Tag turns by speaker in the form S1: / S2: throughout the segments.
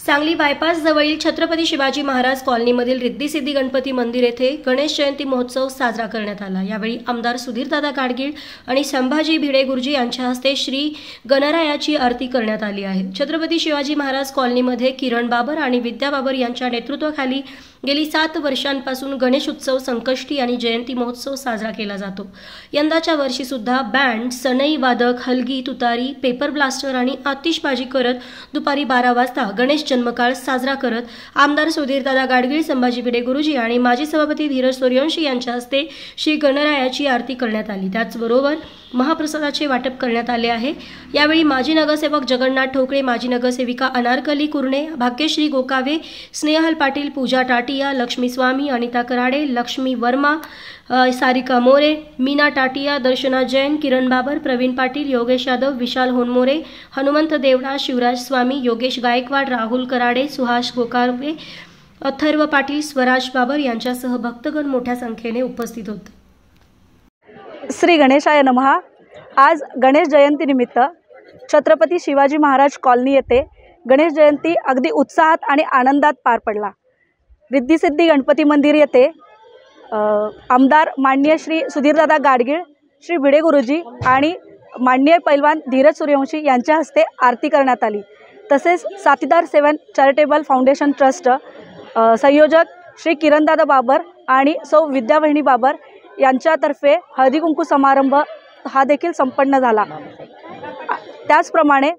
S1: Sangli bypass जवळील छत्रपती शिवाजी महाराज कॉलनीमधील रिद्धी-सिद्धी गणपती मंदिर येथे गणेश जयंती महोत्सव साजरा करण्यात आला। यावेळी आमदार सुधीरदादा गाडगीळ आणि संभाजी भिडे गुरुजी यांच्या हस्ते श्री गणरायाची आरती करण्यात आली आहे। छत्रपती शिवाजी महाराज कॉलनीमध्ये किरण बाबर आणि विद्या बाबर यांच्या नेतृत्वाखाली गेली 7 वर्षांपासून गणेश उत्सव, संकष्टी आणि जयंती महोत्सव साजरा केला जातो। यंदाच्या वर्षी सुद्धा बँड, सनई वादक, हलगी, तुतारी, पेपर ब्लास्टर आणि आतिषबाजी करत दुपारी 12 वाजता गणेश जन्मकाळ साजरा करत आमदार सुधीरदादा गाडगीळ, संभाजी भिडे गुरुजी आणि माजी सभापती धीरज सूर्यवंशी यांच्या हस्ते श्री गणरायाची आरती करण्यात आली। त्याचबरोबर महाप्रसादाचे वाटप करण्यात आले आहे। यावेळी माजी नगरसेवक जगन्नाथ ठोकळे, माजी नगरसेविका अनारकली कुरणे, भाग्यश्री गोकावे, स्नेहल पाटील, पूजा टाटिया, लक्ष्मी स्वामी, अनिता कराडे, लक्ष्मी वर्मा, सारिका मोरे, मीना टाटिया, दर्शना जैन, किरण बाबर, प्रवीण पाटील, योगेश यादव, विशाल होनमोरे, हनुमंत देवडा, शिवराज स्वामी, योगेश गायकवाड, राहुल कराडे, सुहास गोकावे, अथर्व पाटील, स्वराज बाबर यांच्यासह भक्तगण मोठ्या संख्येने उपस्थित होते।
S2: श्री गणेशाय नमः। आज गणेश जयंती निमित्त छत्रपती शिवाजी महाराज कॉलनी येथे गणेश जयंती अगदी उत्साहात आणि आनंदात पार पडला। रिद्धी सिद्धी गणपती मंदिर येथे आमदार माननीय श्री सुधीरदादा गाडगीळ, श्री भिडे गुरुजी आणि माननीय पैलवान धीरज सूर्यवंशी यांच्या हस्ते आरती करण्यात आली। तसेच साथीदार 7 चॅरिटेबल फाउंडेशन ट्रस्ट संयोजक श्री किरणदादा बाबर आणि सौ विद्यावहिनी बाबर यांच्यातर्फे हळदी कुंकू समारंभ हा देखील संपन्न झाला। त्याचप्रमाणे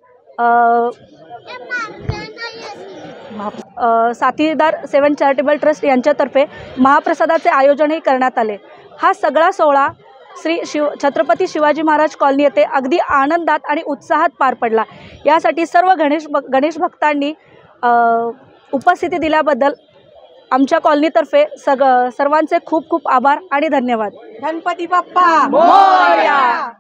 S2: साथीदार 7 चॅरिटेबल ट्रस्ट यांच्यातर्फे महाप्रसादाचे आयोजनही करण्यात आले। हा सगळा सोहळा श्री छत्रपती शिवाजी महाराज कॉलनी येथे अगदी आनंदात आणि उत्साहात पार पडला। यासाठी सर्व गणेश भक्तांनी उपस्थिती दिल्याबद्दल आमच्या कॉलनीतर्फे सर्वांचे खूप खूप आभार आणि धन्यवाद।
S3: गणपती बाप्पा मोरया।